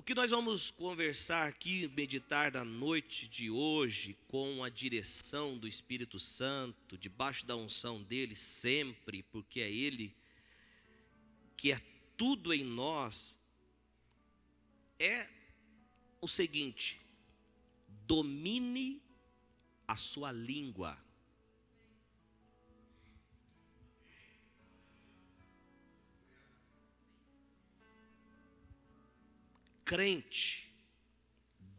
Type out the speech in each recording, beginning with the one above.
que nós vamos conversar aqui, meditar na noite de hoje, com a direção do Espírito Santo, debaixo da unção dele sempre, porque é ele que é tudo em nós, é o seguinte: domine a sua língua. Crente,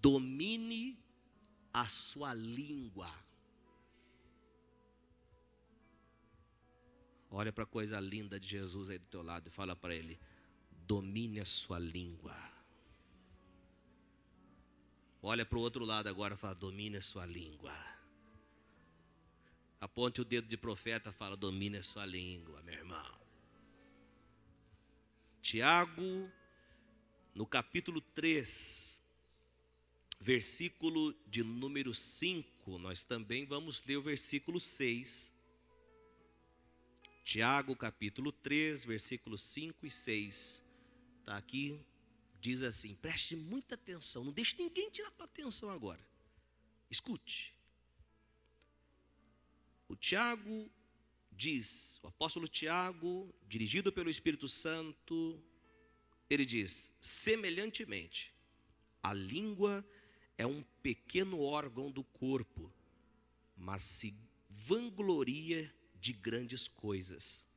domine a sua língua. Olha para a coisa linda de Jesus aí do teu lado e fala para ele: domine a sua língua. Olha para o outro lado agora e fala: domine a sua língua. Aponte o dedo de profeta e fala: domine a sua língua, meu irmão. Tiago, no capítulo 3, versículo de número 5, nós também vamos ler o versículo 6. Tiago, capítulo 3, versículos 5 e 6. Está aqui, diz assim, preste muita atenção, não deixe ninguém tirar a tua atenção agora. Escute. O Tiago diz, o apóstolo Tiago, dirigido pelo Espírito Santo, ele diz: semelhantemente, a língua é um pequeno órgão do corpo, mas se vangloria de grandes coisas.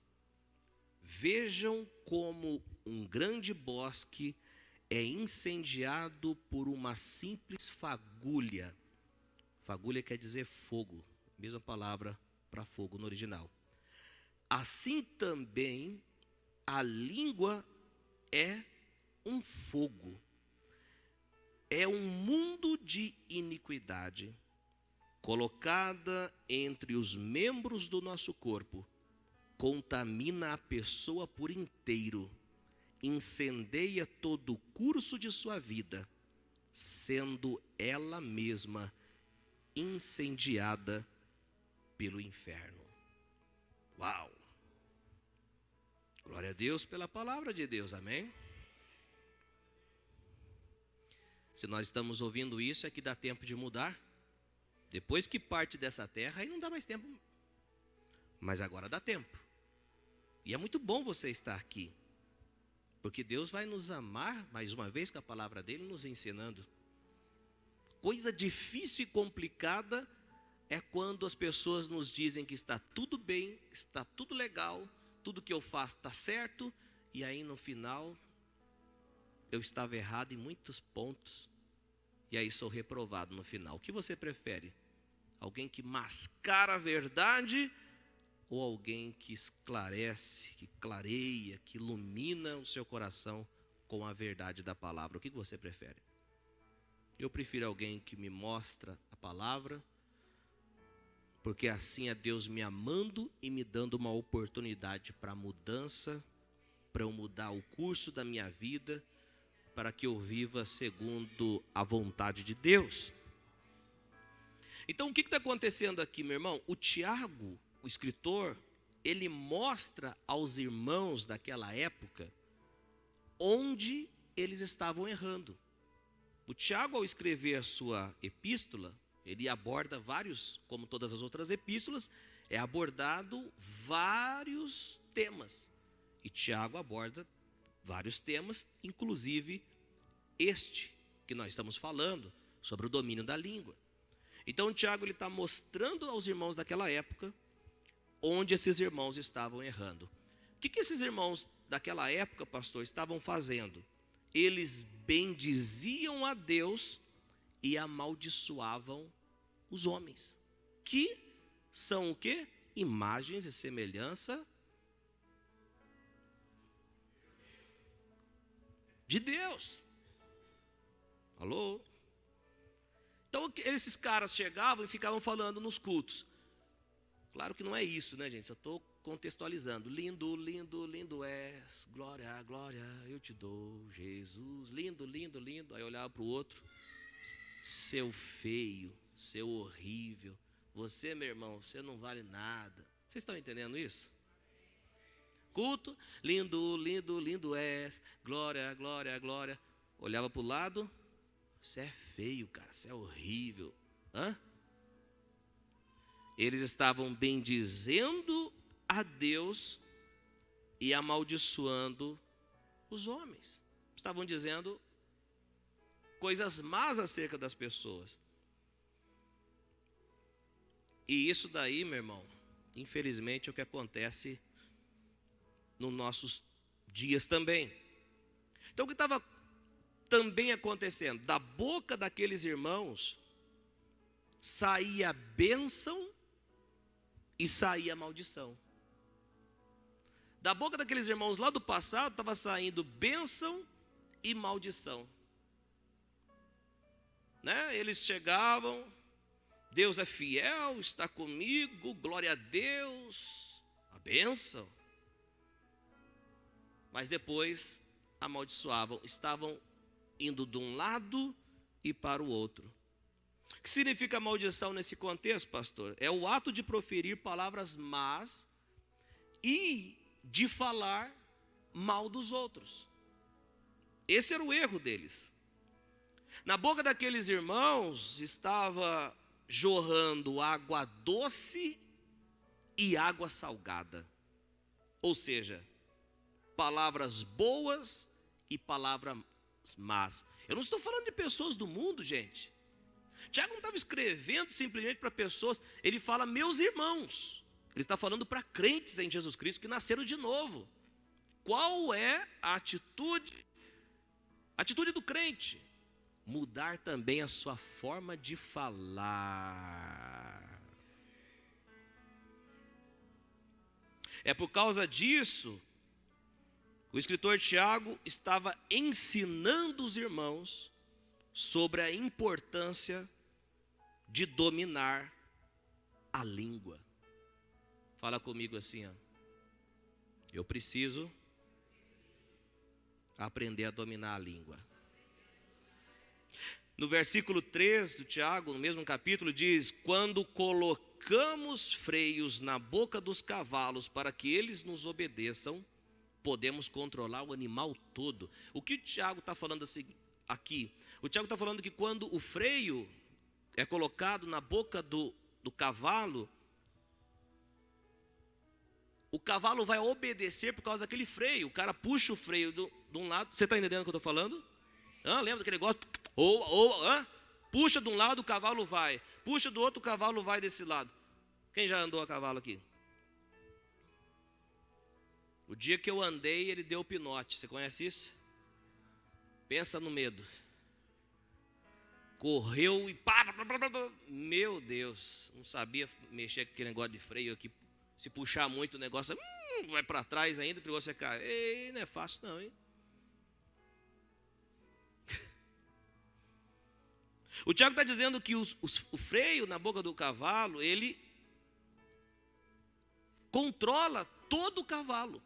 Vejam como um grande bosque é incendiado por uma simples fagulha. Fagulha quer dizer fogo, mesma palavra para fogo no original. Assim também a língua é um fogo, é um mundo de iniquidade, colocada entre os membros do nosso corpo, contamina a pessoa por inteiro, incendeia todo o curso de sua vida, sendo ela mesma incendiada pelo inferno. Uau! Glória a Deus pela palavra de Deus, amém? Se nós estamos ouvindo isso, é que dá tempo de mudar. Depois que parte dessa terra, aí não dá mais tempo. Mas agora dá tempo. E é muito bom você estar aqui, porque Deus vai nos amar, mais uma vez, com a palavra dele nos ensinando. Coisa difícil e complicada é quando as pessoas nos dizem que está tudo bem, está tudo legal, tudo que eu faço está certo, e aí no final eu estava errado em muitos pontos, e aí sou reprovado no final. O que você prefere? Alguém que mascara a verdade ou alguém que esclarece, que clareia, que ilumina o seu coração com a verdade da palavra? O que você prefere? Eu prefiro alguém que me mostra a palavra, porque assim é Deus me amando e me dando uma oportunidade para mudança, para eu mudar o curso da minha vida, para que eu viva segundo a vontade de Deus. Então o que está acontecendo aqui, meu irmão? O Tiago, o escritor, ele mostra aos irmãos daquela época onde eles estavam errando. O Tiago, ao escrever a sua epístola, ele aborda vários, como todas as outras epístolas, é abordado vários temas. E Tiago aborda vários temas, inclusive este que nós estamos falando, sobre o domínio da língua. Então o Tiago está mostrando aos irmãos daquela época onde esses irmãos estavam errando. O que esses irmãos daquela época, pastor, estavam fazendo? Eles bendiziam a Deus e amaldiçoavam os homens, que são o quê? Imagens e semelhança de Deus. Alô? Então esses caras chegavam e ficavam falando nos cultos. Claro que não é isso, né, gente? Eu estou contextualizando. Lindo, lindo, lindo és. Glória, glória, eu te dou, Jesus. Lindo, lindo, lindo. Aí eu olhava para o outro. Seu feio, seu horrível. Você, meu irmão, você não vale nada. Vocês estão entendendo isso? Culto, lindo, lindo, lindo és. Glória, glória, glória. olhava para o lado, você é feio, cara, você é horrível. Hã? Eles estavam bendizendo a Deus e amaldiçoando os homens. Estavam dizendo coisas más acerca das pessoas. E isso daí, meu irmão, infelizmente é o que acontece nos nossos dias também. Então o que estava também acontecendo? Da boca daqueles irmãos saía bênção e saía maldição. Da boca daqueles irmãos lá do passado estava saindo bênção e maldição. Né? Eles chegavam, Deus é fiel, está comigo, glória a Deus, a bênção. Mas depois amaldiçoavam, estavam indo de um lado e para o outro. O que significa maldição nesse contexto, pastor? É o ato de proferir palavras más e de falar mal dos outros. Esse era o erro deles. Na boca daqueles irmãos estava jorrando água doce e água salgada. Ou seja, palavras boas e palavras más. Eu não estou falando de pessoas do mundo, gente. Tiago não estava escrevendo simplesmente para pessoas, ele fala meus irmãos. Ele está falando para crentes em Jesus Cristo que nasceram de novo. Qual é a atitude? A atitude do crente? Mudar também a sua forma de falar. É por causa disso, o escritor Tiago estava ensinando os irmãos sobre a importância de dominar a língua. Fala comigo assim, ó. Eu preciso aprender a dominar a língua. No versículo 3 do Tiago, no mesmo capítulo, diz: quando colocamos freios na boca dos cavalos para que eles nos obedeçam, podemos controlar o animal todo. O que o Tiago está falando assim, aqui? O Tiago está falando que quando o freio é colocado na boca do cavalo, o cavalo vai obedecer por causa daquele freio. O cara puxa o freio de um lado. Você está entendendo o que eu estou falando? Lembra daquele negócio? Puxa de um lado, o cavalo vai. Puxa do outro, o cavalo vai desse lado. Quem já andou a cavalo aqui? O dia que eu andei, ele deu o pinote. Você conhece isso? Pensa no medo. Correu e pá. Meu Deus, não sabia mexer com aquele negócio de freio aqui. Se puxar muito o negócio, vai para trás ainda, para você cair. Ei, não é fácil não, hein? O Tiago está dizendo que o freio na boca do cavalo, ele controla todo o cavalo.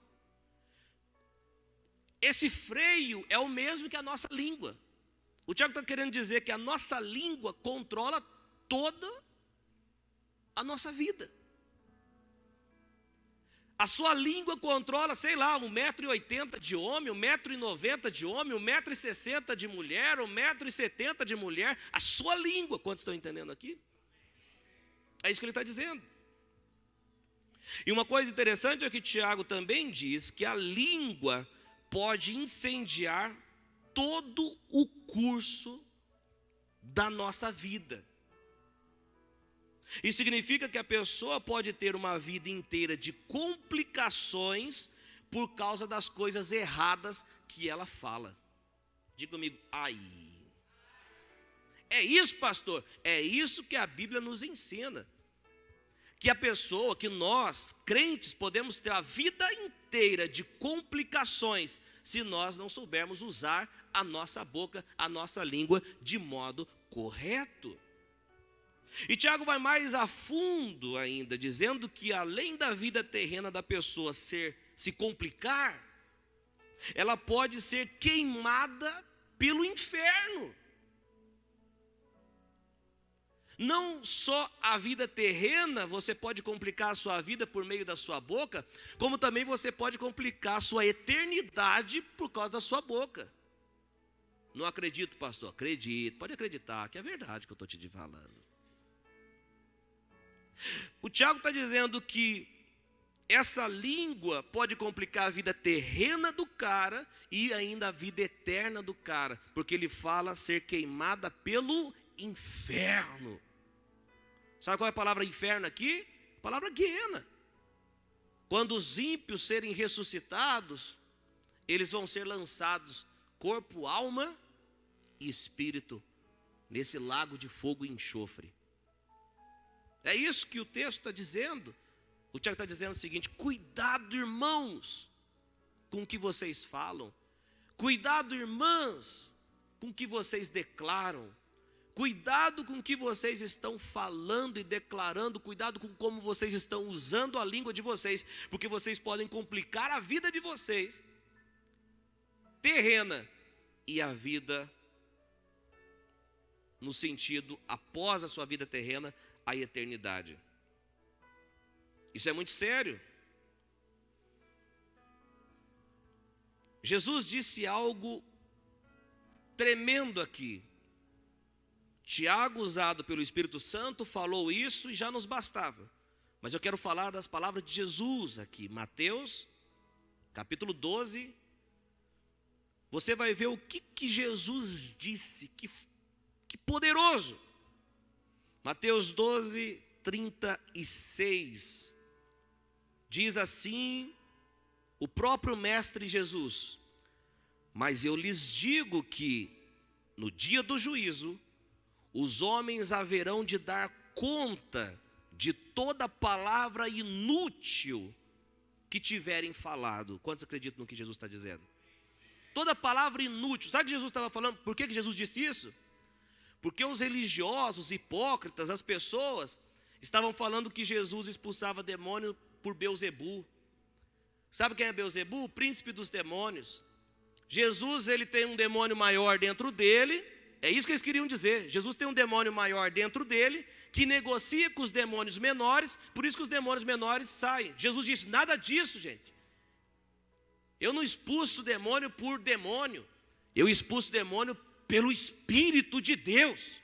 Esse freio é o mesmo que a nossa língua. O Tiago está querendo dizer que a nossa língua controla toda a nossa vida. A sua língua controla, sei lá, 1,80 m de homem, 1,90 m de homem, 1,60 m de mulher, 1,70 m de mulher. A sua língua, quantos estão entendendo aqui? É isso que ele está dizendo. E uma coisa interessante é que Tiago também diz que a língua pode incendiar todo o curso da nossa vida. Isso significa que a pessoa pode ter uma vida inteira de complicações por causa das coisas erradas que ela fala. Diga comigo, ai. É isso, pastor? É isso que a Bíblia nos ensina. Que a pessoa, que nós, crentes, podemos ter a vida inteira de complicações se nós não soubermos usar a nossa boca, a nossa língua de modo correto. E Tiago vai mais a fundo ainda, dizendo que além da vida terrena da pessoa se complicar, ela pode ser queimada pelo inferno. Não só a vida terrena, você pode complicar a sua vida por meio da sua boca, como também você pode complicar a sua eternidade por causa da sua boca. Não acredito, pastor. Acredito, pode acreditar que é verdade que eu estou te falando. O Tiago está dizendo que essa língua pode complicar a vida terrena do cara e ainda a vida eterna do cara, porque ele fala ser queimada pelo inferno. Sabe qual é a palavra inferno aqui? A palavra guiena. Quando os ímpios serem ressuscitados, eles vão ser lançados, corpo, alma e espírito, nesse lago de fogo e enxofre. É isso que o texto está dizendo. O Tiago está dizendo o seguinte: cuidado, irmãos, com o que vocês falam. Cuidado, irmãs, com o que vocês declaram. Cuidado com o que vocês estão falando e declarando. Cuidado com como vocês estão usando a língua de vocês, porque vocês podem complicar a vida de vocês terrena e a vida no sentido após a sua vida terrena, a eternidade. Isso é muito sério. Jesus disse algo tremendo aqui. Tiago, usado pelo Espírito Santo, falou isso e já nos bastava. Mas eu quero falar das palavras de Jesus aqui. Mateus, capítulo 12. Você vai ver o que Jesus disse. Que poderoso. Mateus 12, 36. Diz assim o próprio Mestre Jesus: mas eu lhes digo que no dia do juízo os homens haverão de dar conta de toda palavra inútil que tiverem falado. Quantos acreditam no que Jesus está dizendo? Toda palavra inútil. Sabe o que Jesus estava falando? Por que Jesus disse isso? Porque os religiosos, hipócritas, as pessoas estavam falando que Jesus expulsava demônio por Beelzebu. Sabe quem é Beelzebu? O príncipe dos demônios. Jesus, ele tem um demônio maior dentro dele. É isso que eles queriam dizer. Jesus tem um demônio maior dentro dele, que negocia com os demônios menores, por isso que os demônios menores saem. Jesus disse: nada disso, gente. Eu não expulso demônio por demônio. Eu expulso demônio pelo Espírito de Deus,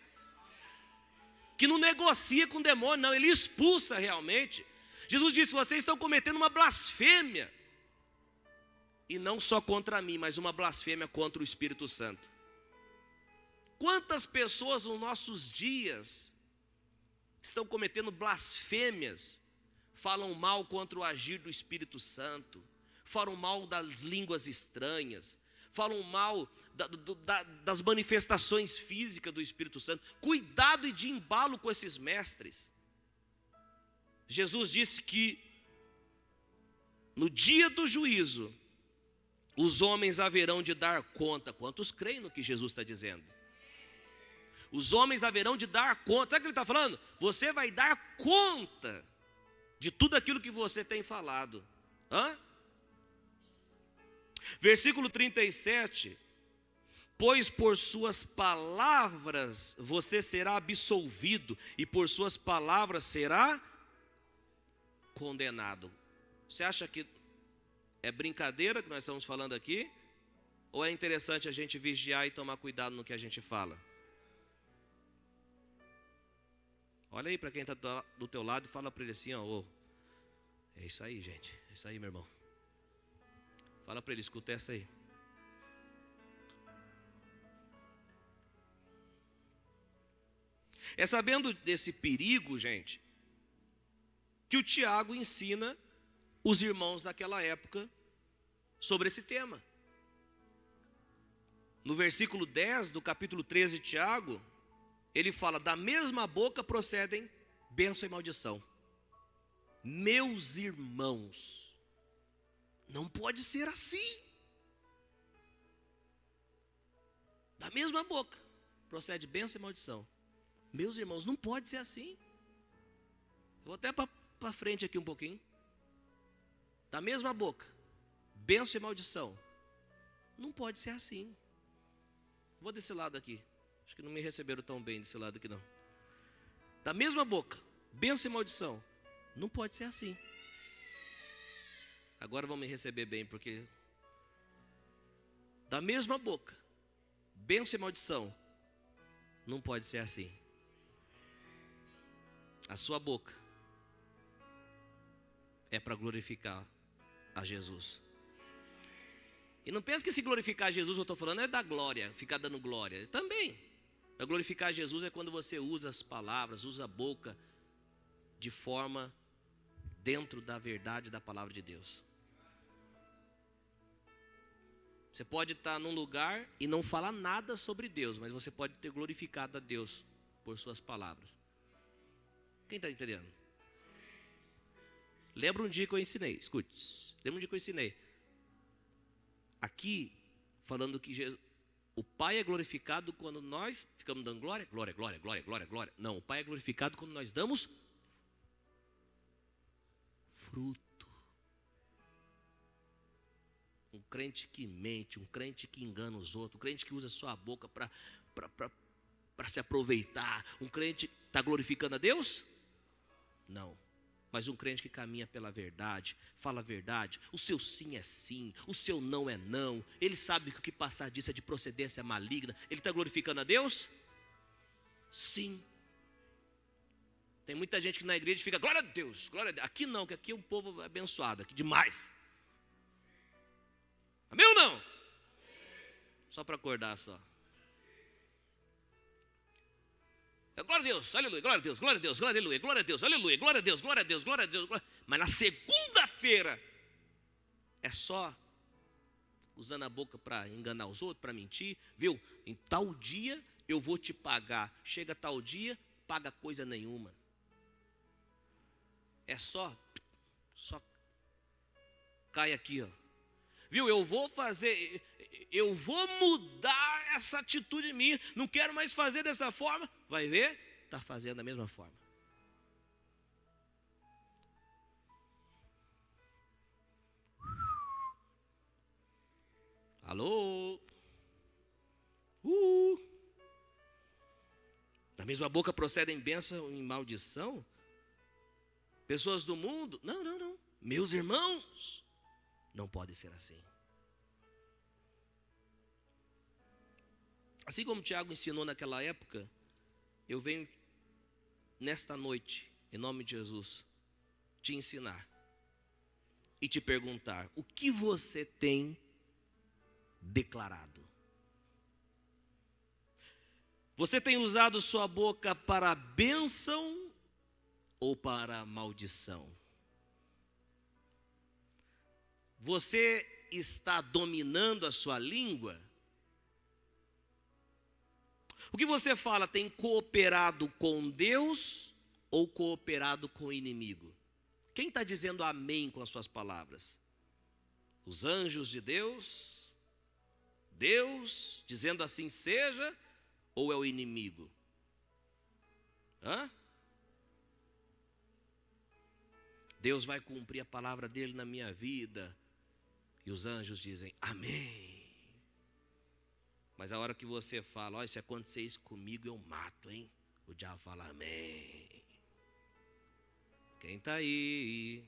que não negocia com demônio, não, ele expulsa realmente. Jesus disse: vocês estão cometendo uma blasfêmia, e não só contra mim, mas uma blasfêmia contra o Espírito Santo. Quantas pessoas nos nossos dias estão cometendo blasfêmias, falam mal contra o agir do Espírito Santo, falam mal das línguas estranhas, falam mal das manifestações físicas do Espírito Santo. Cuidado e de embalo com esses mestres. Jesus disse que no dia do juízo os homens haverão de dar conta. Quantos creem no que Jesus está dizendo? Os homens haverão de dar conta. Sabe o que ele está falando? Você vai dar conta de tudo aquilo que você tem falado. Versículo 37. Pois por suas palavras você será absolvido, e por suas palavras será condenado. Você acha que é brincadeira que nós estamos falando aqui? Ou é interessante a gente vigiar e tomar cuidado no que a gente fala? Olha aí para quem está do teu lado e fala para ele assim: ó, é isso aí, gente, é isso aí, meu irmão. Fala para ele: escuta essa aí. É sabendo desse perigo, gente, que o Tiago ensina os irmãos daquela época sobre esse tema. No versículo 10 do capítulo 13 de Tiago, ele fala: da mesma boca procedem bênção e maldição. Meus irmãos, não pode ser assim. Da mesma boca procede bênção e maldição. Meus irmãos, não pode ser assim. Vou até para frente aqui um pouquinho. Da mesma boca, bênção e maldição. Não pode ser assim. Vou desse lado aqui. Acho que não me receberam tão bem desse lado aqui não. Da mesma boca, bênção e maldição. Não pode ser assim. Agora vão me receber bem, porque da mesma boca, bênção e maldição. Não pode ser assim. A sua boca é para glorificar a Jesus. E não pensa que se glorificar a Jesus, eu estou falando, é dar glória, ficar dando glória. Também. Para glorificar a Jesus é quando você usa as palavras, usa a boca de forma dentro da verdade da palavra de Deus. Você pode estar num lugar e não falar nada sobre Deus, mas você pode ter glorificado a Deus por suas palavras. Quem está entendendo? Lembra um dia que eu ensinei, escute, lembra um dia que eu ensinei. Aqui, falando que Jesus, o Pai é glorificado quando nós ficamos dando glória, glória, glória, glória, glória, glória. Não, o Pai é glorificado quando nós damos fruto. Um crente que mente, um crente que engana os outros, um crente que usa sua boca para se aproveitar, um crente está glorificando a Deus? Não. Mas um crente que caminha pela verdade, fala a verdade, o seu sim é sim, o seu não é não, ele sabe que o que passar disso é de procedência maligna, ele está glorificando a Deus? Sim. Tem muita gente que na igreja fica, glória a Deus, glória a Deus. Aqui não, que aqui é um povo abençoado, aqui demais. Amém ou não? Só para acordar só. Glória a Deus, aleluia, glória a Deus, glória a Deus, glória a Deus, glória a Deus, aleluia, glória a Deus, glória a Deus, glória a Deus, glória a Deus. Mas na segunda-feira é só usando a boca para enganar os outros, para mentir, viu? Em tal dia eu vou te pagar. Chega tal dia, paga coisa nenhuma. É só cai aqui, ó. Viu? Eu vou mudar essa atitude em mim, não quero mais fazer dessa forma. Vai ver? Está fazendo da mesma forma. Alô? Da mesma boca procedem bênção e maldição? Pessoas do mundo? Não. Meus irmãos, não pode ser assim. Assim como o Tiago ensinou naquela época, eu venho nesta noite, em nome de Jesus, te ensinar e te perguntar: o que você tem declarado? Você tem usado sua boca para a bênção ou para a maldição? Você está dominando a sua língua? O que você fala tem cooperado com Deus ou cooperado com o inimigo? Quem está dizendo amém com as suas palavras? Os anjos de Deus? Deus dizendo assim seja? Ou é o inimigo? Deus vai cumprir a palavra dele na minha vida. E os anjos dizem amém. Mas a hora que você fala, olha, se acontecer isso comigo, eu mato, hein? O diabo fala amém. Quem está aí?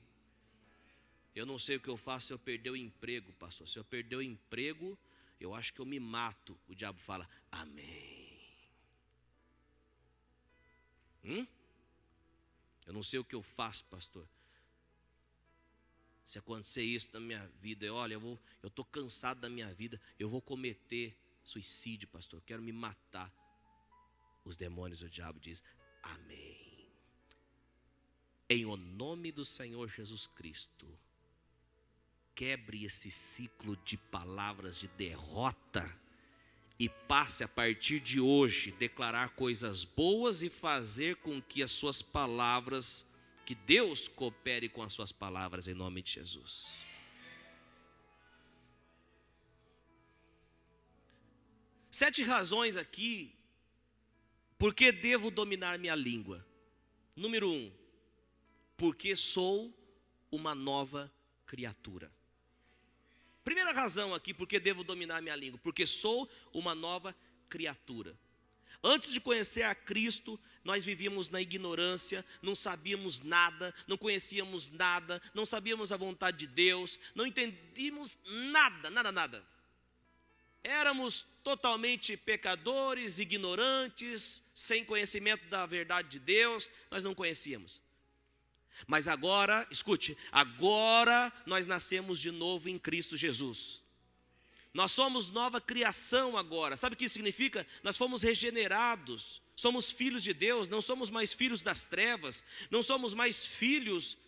Eu não sei o que eu faço se eu perder o emprego, pastor. Se eu perder o emprego, eu acho que eu me mato. O diabo fala amém. Eu não sei o que eu faço, pastor. Se acontecer isso na minha vida, olha, eu estou cansado da minha vida, eu vou cometer suicídio, pastor, quero me matar. Os demônios do diabo dizem amém. Em o nome do Senhor Jesus Cristo, quebre esse ciclo de palavras de derrota e passe a partir de hoje declarar coisas boas e fazer com que as suas palavras, que Deus coopere com as suas palavras em nome de Jesus. 7 razões aqui por que devo dominar minha língua. Número 1, porque sou uma nova criatura. Primeira razão aqui, porque devo dominar minha língua, porque sou uma nova criatura. Antes de conhecer a Cristo, nós vivíamos na ignorância, não sabíamos nada, não conhecíamos nada, não sabíamos a vontade de Deus, não entendíamos nada. éramos totalmente pecadores, ignorantes, sem conhecimento da verdade de Deus, nós não conhecíamos. Mas agora, escute, agora nós nascemos de novo em Cristo Jesus. Nós somos nova criação agora. Sabe o que isso significa? Nós fomos regenerados, somos filhos de Deus, não somos mais filhos das trevas, não somos mais filhos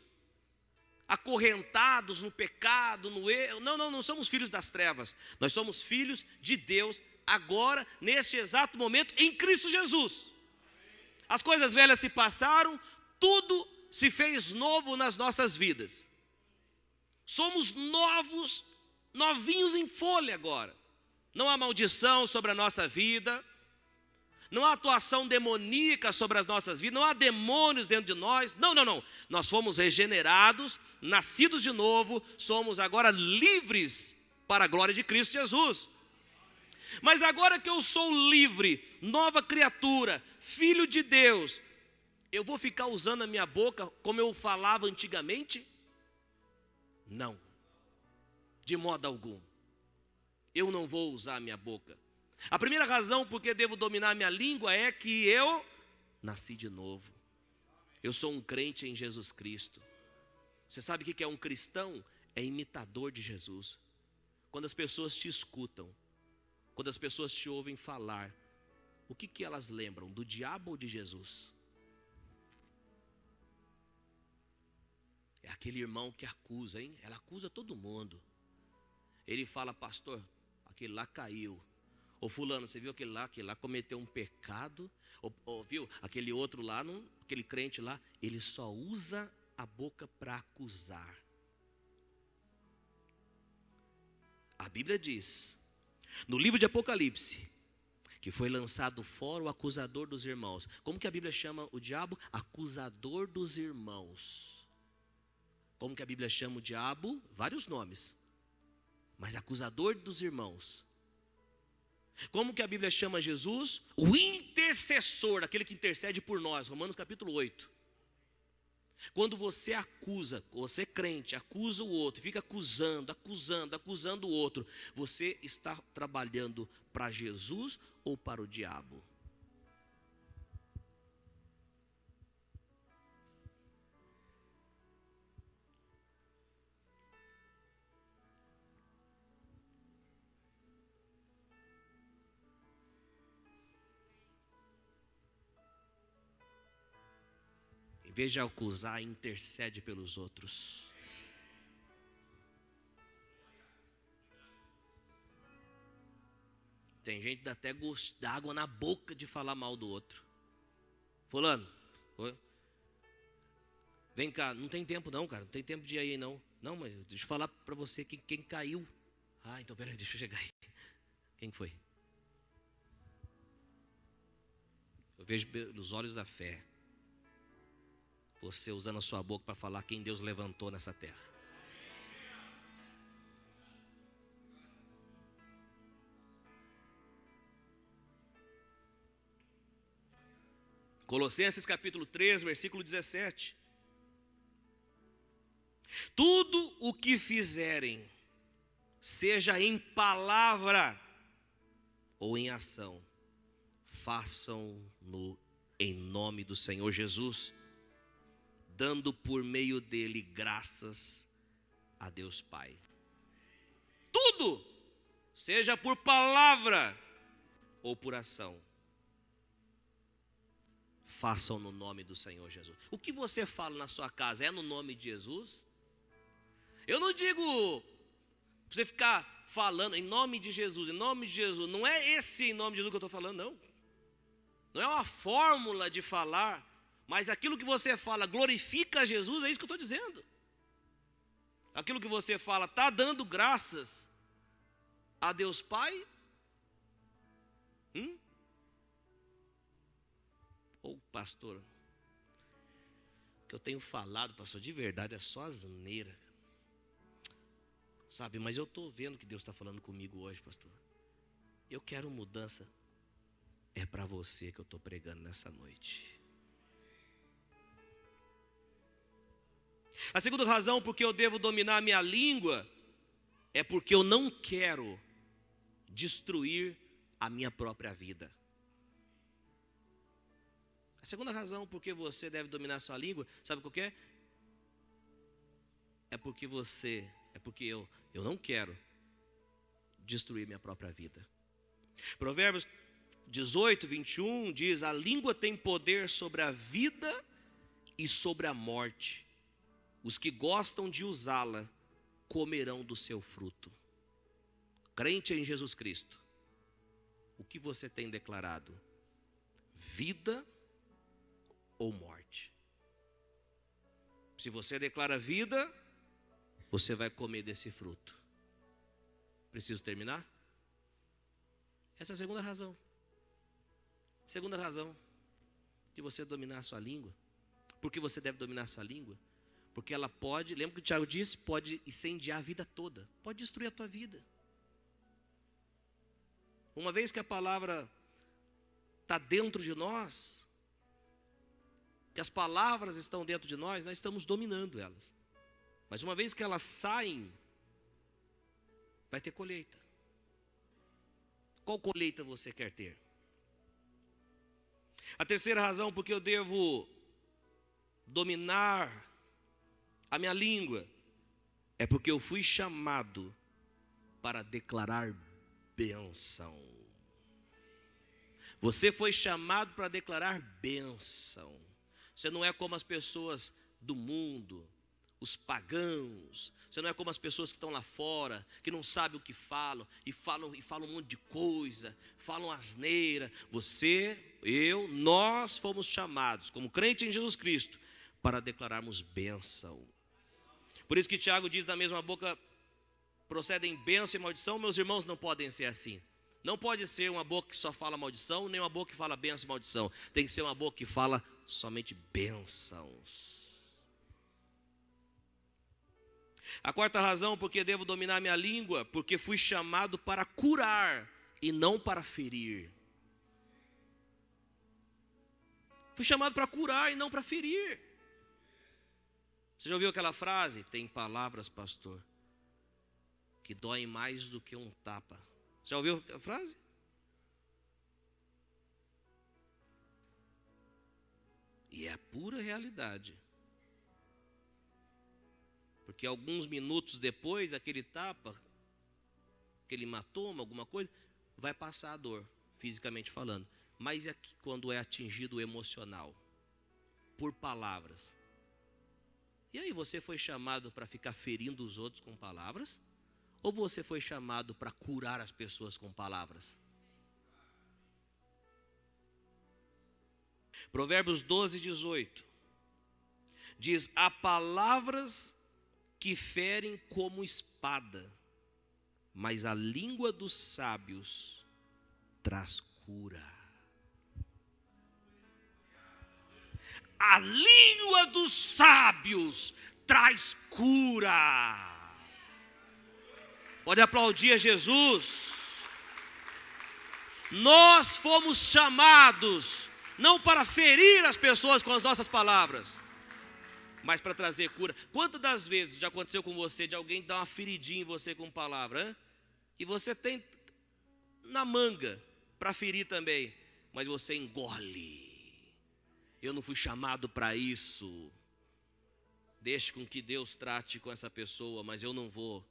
acorrentados no pecado, no erro. Não somos filhos das trevas. Nós somos filhos de Deus agora, neste exato momento, em Cristo Jesus. As coisas velhas se passaram, tudo se fez novo nas nossas vidas. Somos novos, novinhos em folha agora. Não há maldição sobre a nossa vida, não há atuação demoníaca sobre as nossas vidas, não há demônios dentro de nós. Não. Nós fomos regenerados, nascidos de novo, somos agora livres para a glória de Cristo Jesus. Mas agora que eu sou livre, nova criatura, filho de Deus, eu vou ficar usando a minha boca como eu falava antigamente? Não, de modo algum. Eu não vou usar a minha boca. A primeira razão por que devo dominar a minha língua é que eu nasci de novo. Eu sou um crente em Jesus Cristo. Você sabe o que é um cristão? É imitador de Jesus. Quando as pessoas te escutam, quando as pessoas te ouvem falar, o que elas lembram? Do diabo ou de Jesus? É aquele irmão que acusa, hein? Ela acusa todo mundo. Ele fala, pastor, aquele lá caiu. Ô fulano, você viu aquele lá cometeu um pecado? Ou viu, aquele outro lá, aquele crente lá, ele só usa a boca para acusar. A Bíblia diz, no livro de Apocalipse, que foi lançado fora o acusador dos irmãos. Como que a Bíblia chama o diabo? Acusador dos irmãos. Como que a Bíblia chama o diabo? Vários nomes, mas acusador dos irmãos. Como que a Bíblia chama Jesus? O intercessor, aquele que intercede por nós, Romanos capítulo 8. Quando você acusa, você crente, acusa o outro, fica acusando o outro, você está trabalhando para Jesus ou para o diabo? Em vez de acusar, intercede pelos outros. Tem gente que dá até gosto d'água na boca de falar mal do outro. Fulano, vem cá, não tem tempo não, cara, não tem tempo de ir aí não. Não, mas deixa eu falar para você quem caiu. Ah, então peraí, deixa eu chegar aí. Quem foi? Eu vejo pelos olhos da fé, você usando a sua boca para falar quem Deus levantou nessa terra. Colossenses capítulo 3, versículo 17. Tudo o que fizerem, seja em palavra ou em ação, façam-no em nome do Senhor Jesus, dando por meio dele graças a Deus Pai. Tudo, seja por palavra ou por ação, façam no nome do Senhor Jesus. O que você fala na sua casa é no nome de Jesus? Eu não digo para você ficar falando em nome de Jesus, em nome de Jesus. Não é esse em nome de Jesus que eu estou falando, não. Não é uma fórmula de falar, mas aquilo que você fala glorifica a Jesus, é isso que eu estou dizendo. Aquilo que você fala está dando graças a Deus Pai? Ou pastor, o que eu tenho falado, pastor, de verdade é só asneira. Sabe, mas eu estou vendo que Deus está falando comigo hoje, pastor. Eu quero mudança. É para você que eu estou pregando nessa noite. A segunda razão porque eu devo dominar a minha língua é porque eu não quero destruir a minha própria vida. A segunda razão por que você deve dominar a sua língua, sabe qual que é? É porque eu não quero destruir minha própria vida. Provérbios 18, 21 diz: a língua tem poder sobre a vida e sobre a morte. Os que gostam de usá-la comerão do seu fruto. Crente em Jesus Cristo, o que você tem declarado? Vida ou morte? Se você declara vida, você vai comer desse fruto. Preciso terminar? Essa é a segunda razão. Segunda razão de você dominar a sua língua. Por que você deve dominar a sua língua? Porque ela pode, lembra que o Tiago disse, pode incendiar a vida toda. Pode destruir a tua vida. Uma vez que a palavra está dentro de nós, que as palavras estão dentro de nós estamos dominando elas. Mas uma vez que elas saem, vai ter colheita. Qual colheita você quer ter? A terceira razão porque eu devo dominar a minha língua é porque eu fui chamado para declarar bênção. Você foi chamado para declarar bênção. Você não é como as pessoas do mundo, os pagãos. Você não é como as pessoas que estão lá fora, que não sabem o que falam e falam um monte de coisa, falam asneira. Você, eu, nós fomos chamados, como crente em Jesus Cristo, para declararmos bênção. Por isso que Tiago diz: da mesma boca procedem bênção e maldição. Meus irmãos, não podem ser assim. Não pode ser uma boca que só fala maldição, nem uma boca que fala bênção e maldição. Tem que ser uma boca que fala somente bênçãos. A quarta razão porque devo dominar minha língua, porque fui chamado para curar e não para ferir. Fui chamado para curar e não para ferir. Você já ouviu aquela frase? Tem palavras, pastor, que doem mais do que um tapa. Já ouviu a frase? E é a pura realidade. Porque alguns minutos depois, aquele tapa, aquele hematoma, alguma coisa, vai passar a dor, fisicamente falando. Mas é quando é atingido o emocional, por palavras. E aí, você foi chamado para ficar ferindo os outros com palavras? Ou você foi chamado para curar as pessoas com palavras? Provérbios 12, 18 diz: há palavras que ferem como espada, mas a língua dos sábios traz cura. A língua dos sábios traz cura. Pode aplaudir a Jesus. Nós fomos chamados não para ferir as pessoas com as nossas palavras, mas para trazer cura. Quantas das vezes já aconteceu com você de alguém dar uma feridinha em você com palavra, hein? E você tem na manga para ferir também, mas você engole. Eu não fui chamado para isso. Deixe com que Deus trate com essa pessoa, mas eu não vou.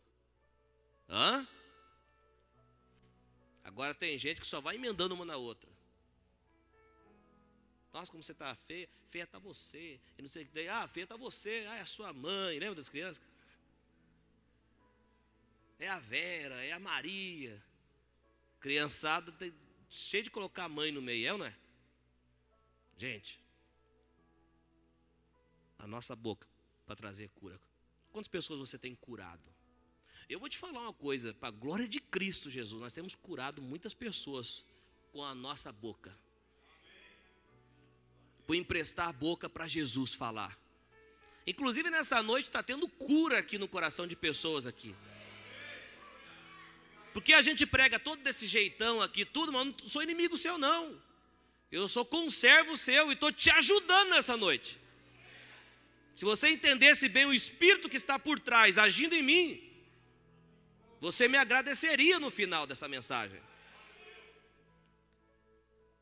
Agora tem gente que só vai emendando uma na outra. Nossa, como você está feia. Feia está você. E não sei o que tem. Feia está você. É a sua mãe. Lembra das crianças? É a Vera, é a Maria. Criançada cheia de colocar a mãe no meio, não é? Gente, a nossa boca para trazer cura. Quantas pessoas você tem curado? Eu vou te falar uma coisa, para a glória de Cristo Jesus, nós temos curado muitas pessoas com a nossa boca. Por emprestar a boca para Jesus falar. Inclusive nessa noite está tendo cura aqui no coração de pessoas aqui. Porque a gente prega todo desse jeitão aqui, tudo, mas eu não sou inimigo seu não. Eu sou conservo seu e estou te ajudando nessa noite. Se você entendesse bem o Espírito que está por trás, agindo em mim, Você me agradeceria no final dessa mensagem.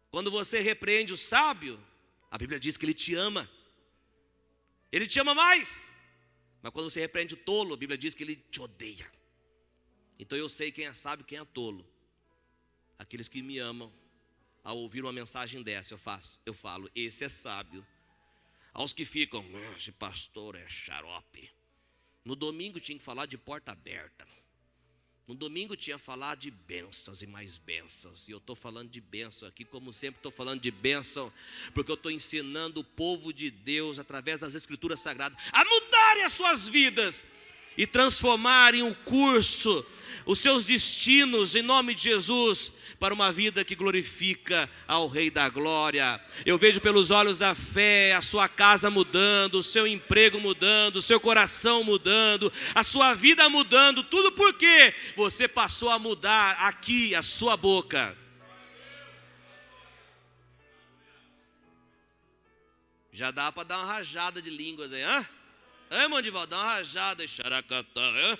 Quando você repreende o sábio, a Bíblia diz que ele te ama. Ele te ama mais. Mas quando você repreende o tolo, a Bíblia diz que ele te odeia. Então eu sei quem é sábio e quem é tolo. Aqueles que me amam, ao ouvir uma mensagem dessa, eu falo, esse é sábio. Aos que ficam, esse pastor é xarope. No domingo tinha que falar de porta aberta. No domingo tinha que falar de bênçãos e mais bênçãos. E eu estou falando de bênção aqui, como sempre estou falando de bênção, porque eu estou ensinando o povo de Deus, através das Escrituras Sagradas, a mudarem as suas vidas e transformarem o curso, os seus destinos, em nome de Jesus, para uma vida que glorifica ao Rei da Glória. Eu vejo pelos olhos da fé a sua casa mudando, o seu emprego mudando, o seu coração mudando, a sua vida mudando, tudo porque você passou a mudar aqui a sua boca. Já dá para dar uma rajada de línguas aí, hã? Irmão Divaldo, dá uma rajada aí, xaracatá, hã?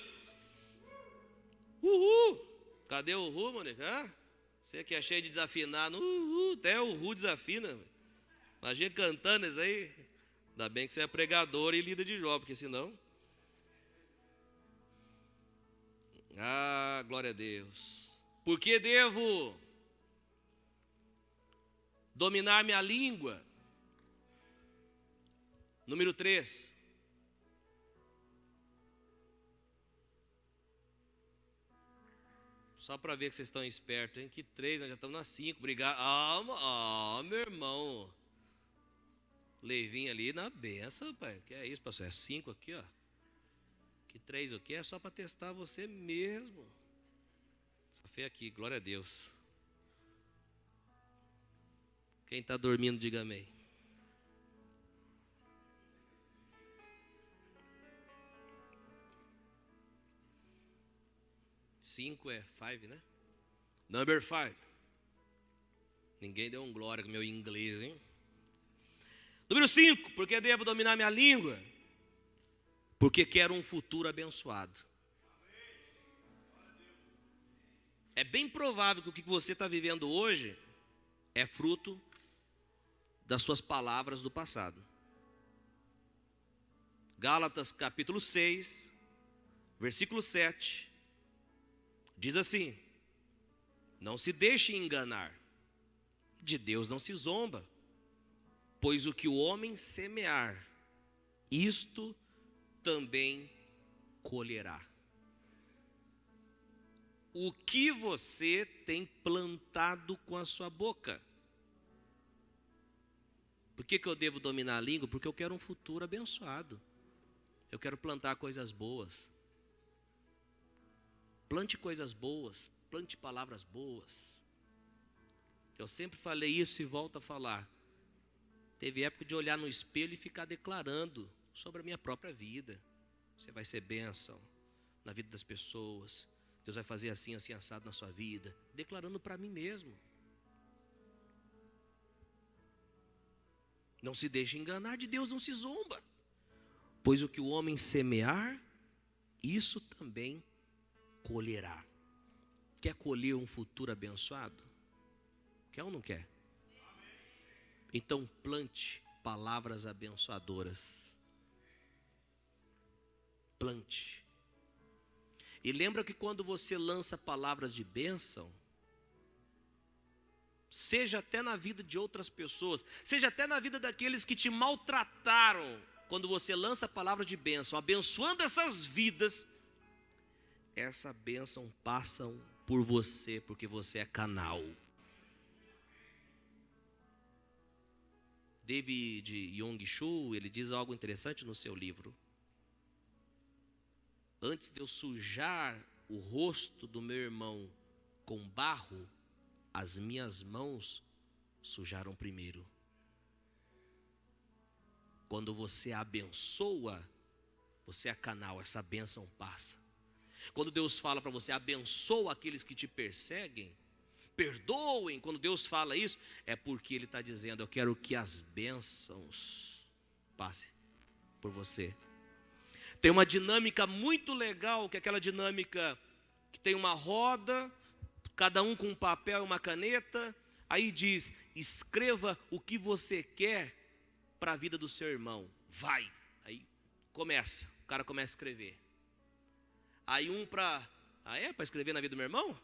Uhul! Cadê o uhul, Mônica? Hã? Você que é cheio de desafinado, até o uhul desafina. Imagina cantando isso aí. Ainda bem que você é pregador e líder de Jó, porque senão... Ah, glória a Deus. Por que devo dominar minha língua? Número 3. Só para ver que vocês estão espertos, hein? Que 3, nós já estamos na 5. Obrigado. Meu irmão. Leivinho ali na benção, pai. Que é isso, pastor? É 5 aqui, ó. Que 3 o quê? É só para testar você mesmo. Só foi aqui, glória a Deus. Quem está dormindo, diga amém. Cinco é 5, né? Number 5. Ninguém deu um glória com meu inglês, hein? Número 5. Por que devo dominar minha língua? Porque quero um futuro abençoado. É bem provável que o que você está vivendo hoje é fruto das suas palavras do passado. Gálatas capítulo 6, versículo 7. Diz assim: não se deixe enganar, de Deus não se zomba, pois o que o homem semear, isto também colherá. O que você tem plantado com a sua boca? Por que eu devo dominar a língua? Porque eu quero um futuro abençoado. Eu quero plantar coisas boas. Plante coisas boas, plante palavras boas. Eu sempre falei isso e volto a falar. Teve época de olhar no espelho e ficar declarando sobre a minha própria vida. Você vai ser bênção na vida das pessoas. Deus vai fazer assim, assim, assado na sua vida. Declarando para mim mesmo. Não se deixe enganar, de Deus não se zomba. Pois o que o homem semear, isso também colherá. Quer colher um futuro abençoado? Quer ou não quer? Então plante palavras abençoadoras. Plante. E lembra que quando você lança palavras de bênção, seja até na vida de outras pessoas, seja até na vida daqueles que te maltrataram, quando você lança palavras de bênção, abençoando essas vidas, essa bênção passa por você, porque você é canal. David Yong-Shu, ele diz algo interessante no seu livro. Antes de eu sujar o rosto do meu irmão com barro, as minhas mãos sujaram primeiro. Quando você abençoa, você é canal, essa bênção passa. Quando Deus fala para você, abençoa aqueles que te perseguem, perdoem, quando Deus fala isso, é porque Ele está dizendo, eu quero que as bênçãos passem por você. Tem uma dinâmica muito legal, que é aquela dinâmica que tem uma roda, cada um com um papel e uma caneta. Aí diz: escreva o que você quer para a vida do seu irmão. Vai. Aí começa, o cara começa a escrever. Aí para escrever na vida do meu irmão?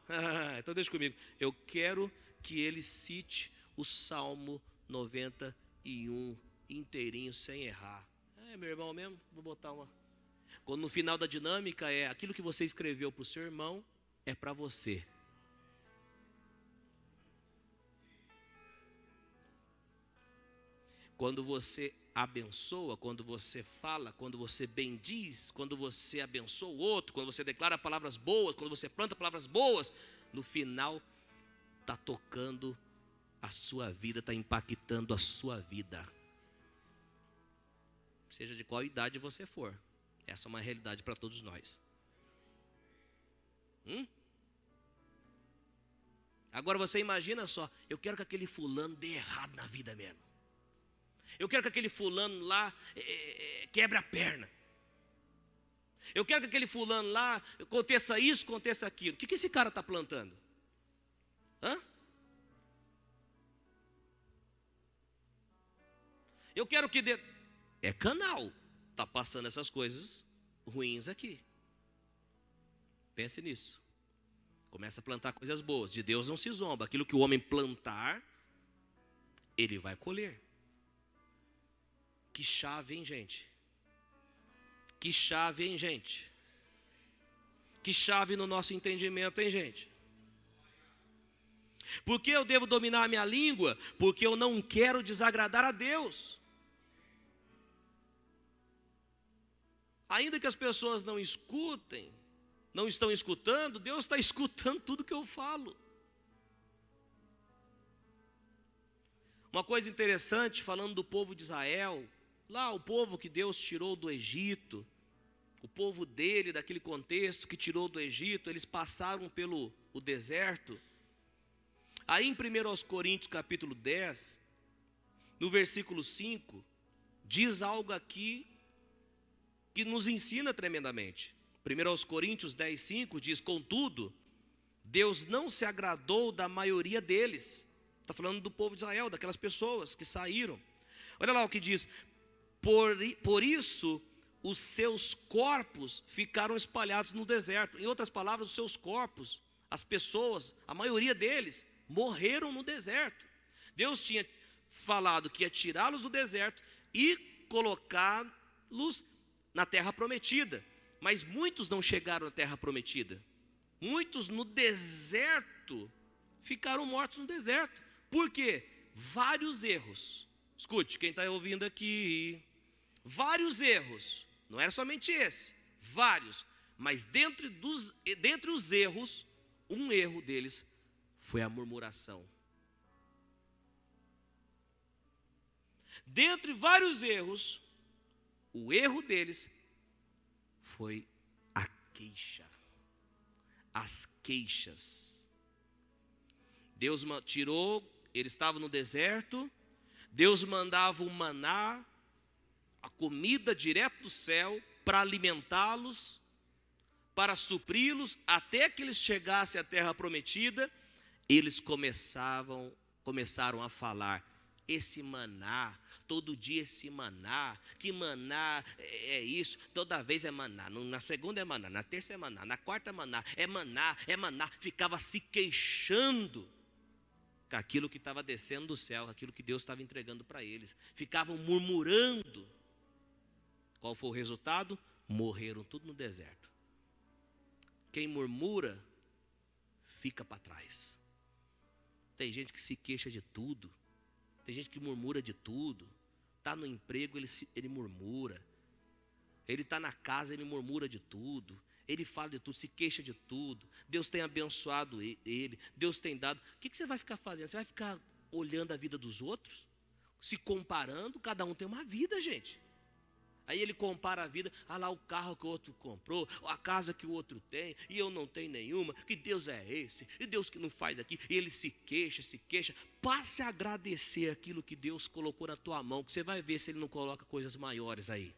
Então deixa comigo. Eu quero que ele cite o Salmo 91 inteirinho, sem errar. Meu irmão mesmo, vou botar uma. Quando no final da dinâmica aquilo que você escreveu para o seu irmão é para você. Quando você abençoa, quando você fala, quando você bendiz, quando você abençoa o outro, quando você declara palavras boas, quando você planta palavras boas, no final está tocando a sua vida, está impactando a sua vida. Seja de qual idade você for. Essa é uma realidade para todos nós. Agora você imagina só, eu quero que aquele fulano dê errado na vida mesmo. Eu quero que aquele fulano lá quebre a perna. Eu quero que aquele fulano lá aconteça isso, aconteça aquilo. O que esse cara está plantando? Eu quero que dê. É canal. Está passando essas coisas ruins aqui. Pense nisso. Começa a plantar coisas boas. De Deus não se zomba. Aquilo que o homem plantar, ele vai colher. Que chave, hein, gente? Que chave, hein, gente? Que chave no nosso entendimento, hein, gente? Por que eu devo dominar a minha língua? Porque eu não quero desagradar a Deus. Ainda que as pessoas não escutem, não estão escutando, Deus está escutando tudo que eu falo. Uma coisa interessante, falando do povo de Israel, lá o povo que Deus tirou do Egito, o povo dele, daquele contexto que tirou do Egito, eles passaram pelo deserto. Aí em 1 Coríntios capítulo 10, no versículo 5, diz algo aqui que nos ensina tremendamente. 1 Coríntios 10, 5 diz: contudo, Deus não se agradou da maioria deles. Está falando do povo de Israel, daquelas pessoas que saíram. Olha lá o que diz: por isso os seus corpos ficaram espalhados no deserto. Em outras palavras, os seus corpos, as pessoas, a maioria deles, morreram no deserto. Deus tinha falado que ia tirá-los do deserto e colocá-los na terra prometida. Mas muitos não chegaram à terra prometida. Muitos no deserto ficaram mortos no deserto. Por quê? Vários erros. Escute, quem está ouvindo aqui, vários erros. Não era somente esse, vários. Mas dentre os erros, um erro deles foi a murmuração. Dentre vários erros, o erro deles foi a queixa. As queixas. Deus tirou, eles estavam no deserto, Deus mandava o maná, a comida direto do céu, para alimentá-los, para supri-los, até que eles chegassem à terra prometida. Eles começaram a falar: esse maná, todo dia esse maná, que maná é isso, toda vez é maná, na segunda é maná, na terça é maná, na quarta é maná, é maná, ficava se queixando com aquilo que estava descendo do céu, aquilo que Deus estava entregando para eles, ficavam murmurando. Qual foi o resultado? Morreram tudo no deserto. Quem murmura, fica para trás. Tem gente que se queixa de tudo. Tem gente que murmura de tudo. Está no emprego, ele murmura. Ele está na casa, ele murmura de tudo. Ele fala de tudo, se queixa de tudo. Deus tem abençoado ele. Deus tem dado. O que você vai ficar fazendo? Você vai ficar olhando a vida dos outros? Se comparando? Cada um tem uma vida, gente. Aí ele compara a vida, lá o carro que o outro comprou, a casa que o outro tem, e eu não tenho nenhuma, que Deus é esse, e Deus que não faz aqui, e ele se queixa. Passe a agradecer aquilo que Deus colocou na tua mão, que você vai ver se ele não coloca coisas maiores aí.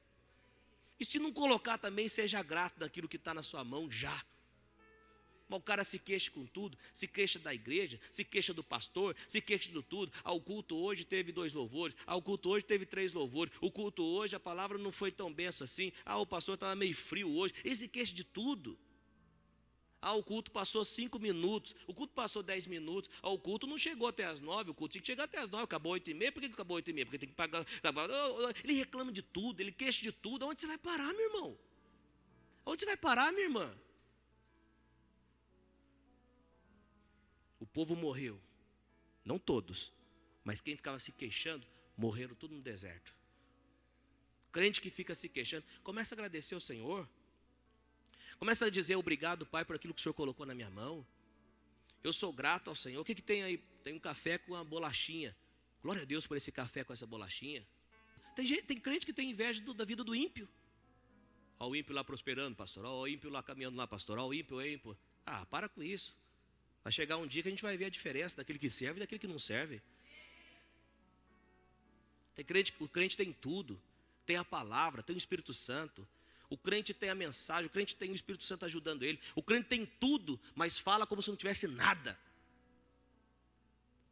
E se não colocar também, seja grato daquilo que está na sua mão já. Mas o cara se queixa com tudo, se queixa da igreja, se queixa do pastor, se queixa de tudo. O culto hoje teve 2 louvores, o culto hoje teve 3 louvores, o culto hoje a palavra não foi tão benção assim, o pastor estava meio frio hoje. Ele se queixa de tudo. O culto passou 5 minutos, o culto passou 10 minutos, o culto não chegou até as 9, o culto tinha que chegar até as 9, acabou 8h30, por que acabou 8h30? Porque tem que pagar. Ele reclama de tudo, ele queixa de tudo. Onde você vai parar, meu irmão? Onde você vai parar, minha irmã? O povo morreu, não todos, mas quem ficava se queixando, morreram tudo no deserto. Crente que fica se queixando, começa a agradecer ao Senhor, começa a dizer obrigado, Pai, por aquilo que o Senhor colocou na minha mão. Eu sou grato ao Senhor. O que tem aí? Tem um café com uma bolachinha. Glória a Deus por esse café com essa bolachinha. Tem crente que tem inveja da vida do ímpio. Olha o ímpio lá prosperando, pastor. Olha o ímpio lá caminhando lá, pastor. Olha o ímpio. Para com isso. Vai chegar um dia que a gente vai ver a diferença daquele que serve e daquele que não serve. O crente tem tudo. Tem a palavra, tem o Espírito Santo. O crente tem a mensagem, o crente tem o Espírito Santo ajudando ele. O crente tem tudo, mas fala como se não tivesse nada.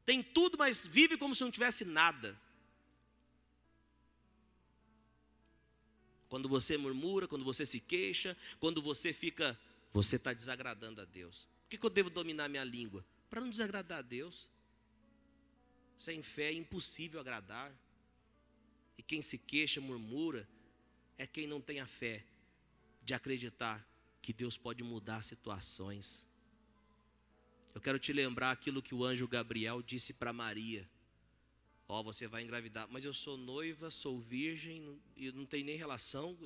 Tem tudo, mas vive como se não tivesse nada. Quando você murmura, quando você se queixa, quando você está desagradando a Deus. Por que eu devo dominar minha língua? Para não desagradar a Deus. Sem fé é impossível agradar. E quem se queixa, murmura, é quem não tem a fé de acreditar que Deus pode mudar situações. Eu quero te lembrar aquilo que o anjo Gabriel disse para Maria. Você vai engravidar, mas eu sou noiva, sou virgem, e não tenho nem relação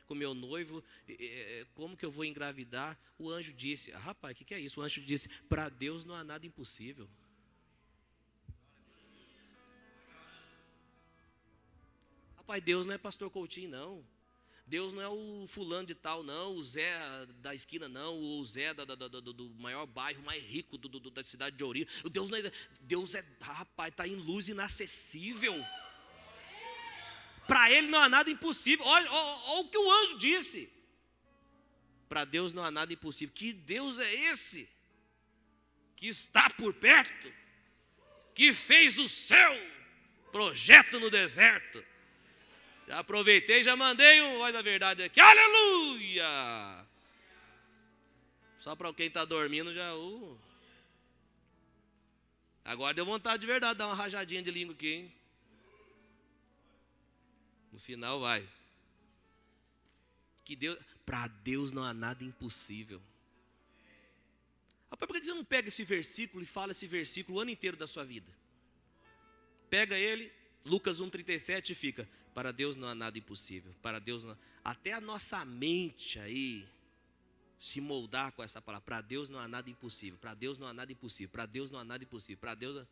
com meu noivo, como que eu vou engravidar? O anjo disse, rapaz, o que é isso? O anjo disse, para Deus não há nada impossível. Rapaz, Deus não é pastor Coutinho, não. Deus não é o fulano de tal, não, o Zé da esquina, não, o Zé do maior bairro, mais rico da cidade de Ouriço. Deus é, rapaz, está em luz inacessível. Para Ele não há nada impossível. Olha o que o anjo disse. Para Deus não há nada impossível. Que Deus é esse? Que está por perto? Que fez o seu projeto no deserto? Já aproveitei, já mandei um voz da verdade aqui. Aleluia! Só para quem está dormindo já. Agora deu vontade de verdade, dar uma rajadinha de língua aqui, hein? No final vai. Para Deus não há nada impossível. Rapaz, por que você não pega esse versículo e fala esse versículo o ano inteiro da sua vida? Pega ele, Lucas 1,37 e fica. Para Deus não há nada impossível. Para Deus não há... Até a nossa mente aí se moldar com essa palavra. Para Deus não há nada impossível. Para Deus não há nada impossível. Para Deus não há nada impossível. Para Deus...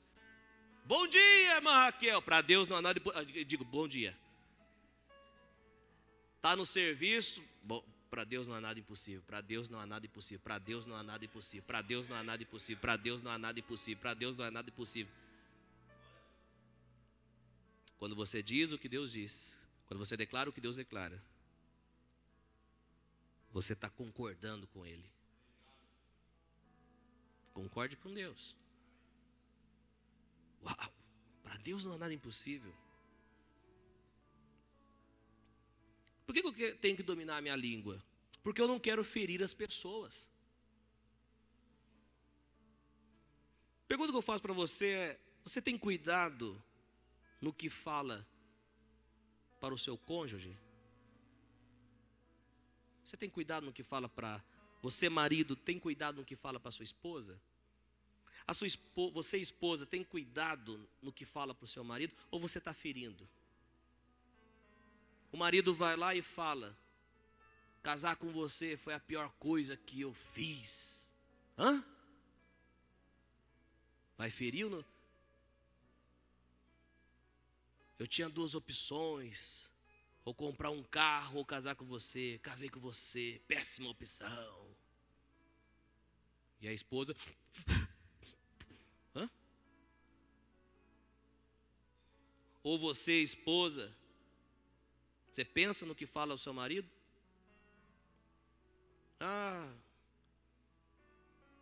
Bom dia, irmã Raquel. Para Deus não há nada impossível. Eu digo, bom dia. Está no serviço. Para Deus não há nada impossível. Para Deus não há nada impossível. Para Deus não há nada impossível. Para Deus não há nada impossível. Para Deus não há nada impossível. Para Deus não há nada impossível. Quando você diz o que Deus diz, quando você declara o que Deus declara, você está concordando com Ele. Concorde com Deus. Uau, para Deus não há nada impossível. Por que eu tenho que dominar a minha língua? Porque eu não quero ferir as pessoas. A pergunta que eu faço para você é, você tem cuidado no que fala para o seu cônjuge? Você tem cuidado no que fala para você, marido, tem cuidado no que fala para sua esposa? Você, esposa, tem cuidado no que fala para o seu marido? Ou você está ferindo? O marido vai lá e fala, casar com você foi a pior coisa que eu fiz. Vai ferir ou não? Eu tinha 2 opções, ou comprar um carro ou casar com você. Casei com você, péssima opção. E a esposa... Ou você, esposa, você pensa no que fala o seu marido?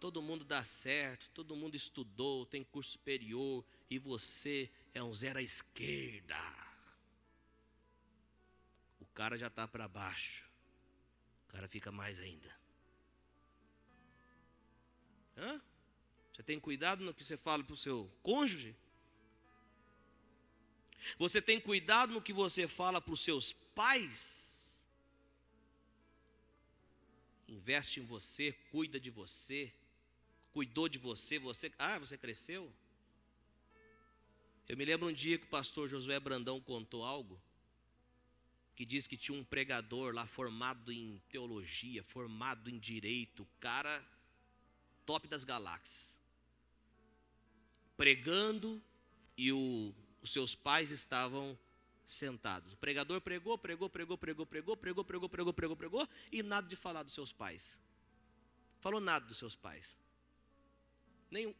todo mundo dá certo, todo mundo estudou, tem curso superior, e você é um zero à esquerda. O cara já está para baixo, o cara fica mais ainda. Você tem cuidado no que você fala para o seu cônjuge? Você tem cuidado no que você fala para os seus pais? Investe em você, cuida de você, cuidou de você, você cresceu? Eu me lembro um dia que o pastor Josué Brandão contou algo, que diz que tinha um pregador lá formado em teologia, formado em direito, cara top das galáxias, pregando, e os seus pais estavam sentados. O pregador pregou, e nada de falar dos seus pais. Falou nada dos seus pais. Nem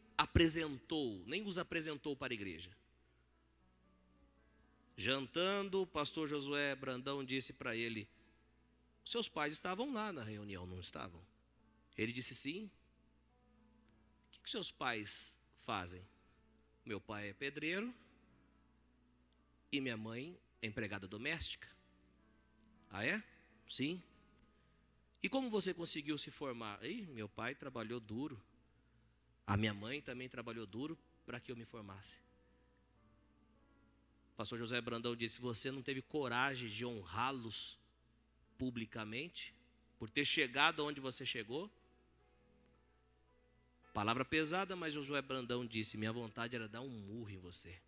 os apresentou para a igreja. Jantando, o pastor Josué Brandão disse para ele: seus pais estavam lá na reunião, não estavam? Ele disse sim. O que seus pais fazem? Meu pai é pedreiro e minha mãe é empregada doméstica. Ah, é? Sim. E como você conseguiu se formar? Meu pai trabalhou duro. A minha mãe também trabalhou duro para que eu me formasse. O pastor José Brandão disse: você não teve coragem de honrá-los publicamente, por ter chegado onde você chegou? Palavra pesada, mas Josué Brandão disse: minha vontade era dar um murro em você.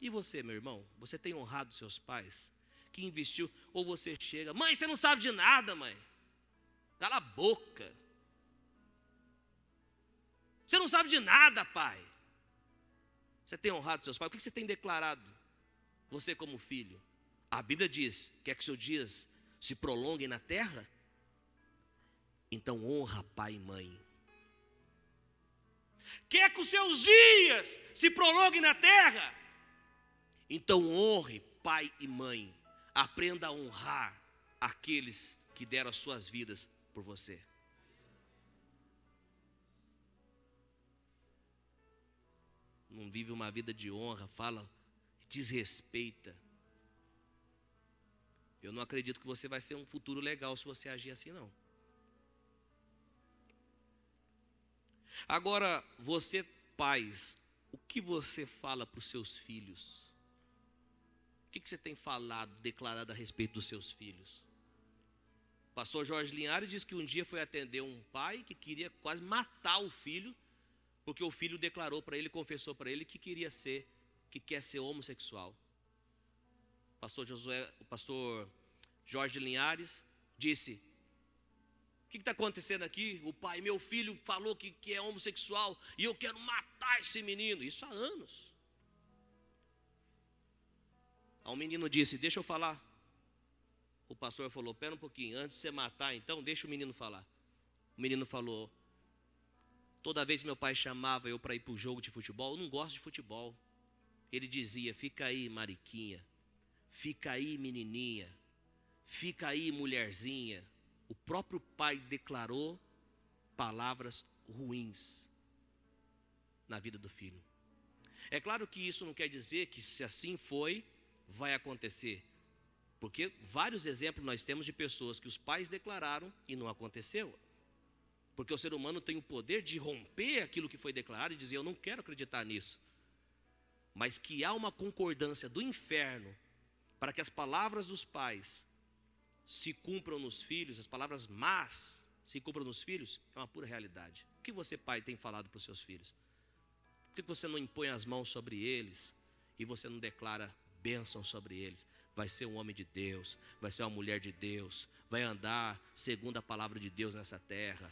E você, meu irmão, você tem honrado seus pais, que investiu? Ou você chega: mãe, você não sabe de nada, mãe, cala a boca. Você não sabe de nada, pai. Você tem honrado seus pais? O que você tem declarado, você como filho? A Bíblia diz: quer que seus dias se prolonguem na terra? Então honra pai e mãe. Quer que os seus dias se prolonguem na terra? Então honre pai e mãe. Aprenda a honrar aqueles que deram as suas vidas por você. Não vive uma vida de honra, fala, desrespeita. Eu não acredito que você vai ter um futuro legal se você agir assim, não. Agora, você, pais, o que você fala para os seus filhos? O que você tem falado, declarado a respeito dos seus filhos? O pastor Jorge Linhares diz que um dia foi atender um pai que queria quase matar o filho, porque o filho declarou para ele, confessou para ele que quer ser homossexual. O pastor Jorge Linhares disse: o que está acontecendo aqui? O pai, meu filho falou que é homossexual e eu quero matar esse menino. Isso há anos. Aí o menino disse: deixa eu falar. O pastor falou: pera um pouquinho, antes de você matar então, deixa o menino falar. O menino falou: toda vez que meu pai chamava eu para ir para o jogo de futebol, eu não gosto de futebol. Ele dizia: fica aí, mariquinha, fica aí, menininha, fica aí, mulherzinha. O próprio pai declarou palavras ruins na vida do filho. É claro que isso não quer dizer que, se assim foi, vai acontecer. Porque vários exemplos nós temos de pessoas que os pais declararam e não aconteceu. Porque o ser humano tem o poder de romper aquilo que foi declarado e dizer: eu não quero acreditar nisso. Mas que há uma concordância do inferno para que as palavras dos pais se cumpram nos filhos, as palavras más se cumpram nos filhos, é uma pura realidade. O que você, pai, tem falado para os seus filhos? Por que você não impõe as mãos sobre eles e você não declara bênção sobre eles? Vai ser um homem de Deus, vai ser uma mulher de Deus, vai andar segundo a palavra de Deus nessa terra.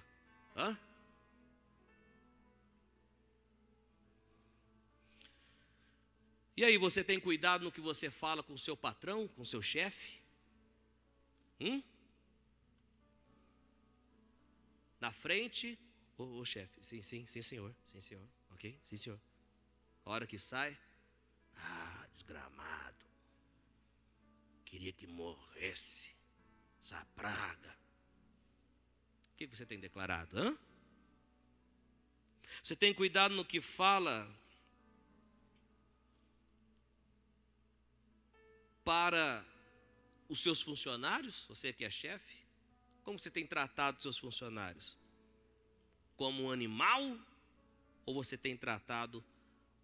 E aí, você tem cuidado no que você fala com o seu patrão, com o seu chefe? Na frente, ô chefe, sim, senhor, ok, sim, senhor. A hora que sai, desgramado, queria que morresse essa praga. que você tem declarado? Hã? Você tem cuidado no que fala para os seus funcionários? Você que é chefe? Como você tem tratado os seus funcionários? Como um animal? Ou você tem tratado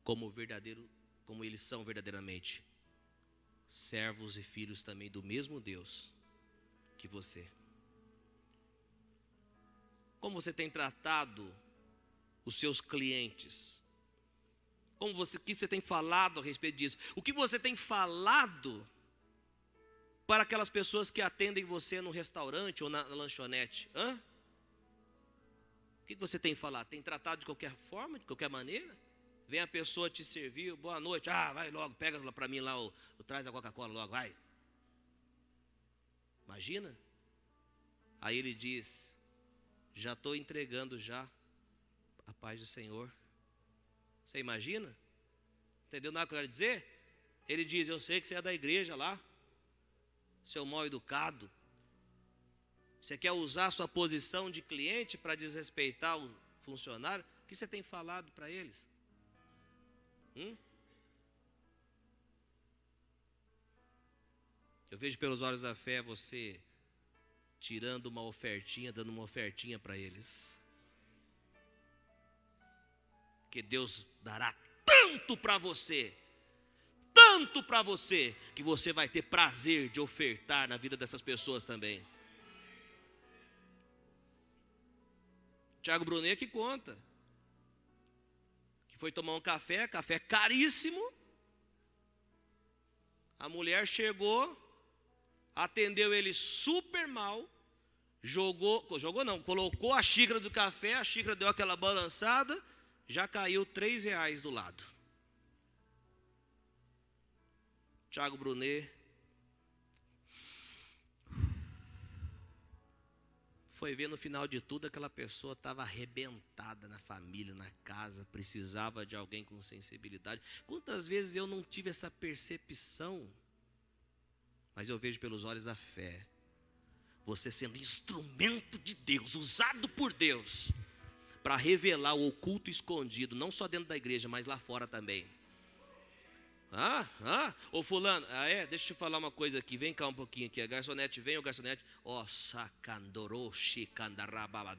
como verdadeiro, como eles são verdadeiramente? Servos e filhos também do mesmo Deus que você. Como você tem tratado os seus clientes? O que você tem falado a respeito disso? O que você tem falado para aquelas pessoas que atendem você no restaurante ou na lanchonete? Hã? O que você tem falado? Tem tratado de qualquer forma, de qualquer maneira? Vem a pessoa te servir, boa noite, vai logo, pega para mim lá, traz a Coca-Cola logo, vai. Imagina? Aí ele diz, já estou entregando já a paz do Senhor. Você imagina? Entendeu nada que eu quero dizer? Ele diz, eu sei que você é da igreja lá, seu mal educado. Você quer usar a sua posição de cliente para desrespeitar o funcionário? O que você tem falado para eles? Eu vejo pelos olhos da fé você tirando uma ofertinha, dando uma ofertinha para eles. Que Deus dará tanto para você, que você vai ter prazer de ofertar na vida dessas pessoas também. Tiago Brunet que conta, que foi tomar um café caríssimo, a mulher chegou, atendeu ele super mal, colocou a xícara do café, a xícara deu aquela balançada, já caiu R$3 do lado. Tiago Brunet foi ver no final de tudo, aquela pessoa estava arrebentada na família, na casa, precisava de alguém com sensibilidade. Quantas vezes eu não tive essa percepção? Mas eu vejo pelos olhos da fé, você sendo instrumento de Deus, usado por Deus, para revelar o oculto escondido, não só dentro da igreja, mas lá fora também. Ô fulano, deixa eu te falar uma coisa aqui, vem cá um pouquinho aqui, a garçonete vem, o garçonete,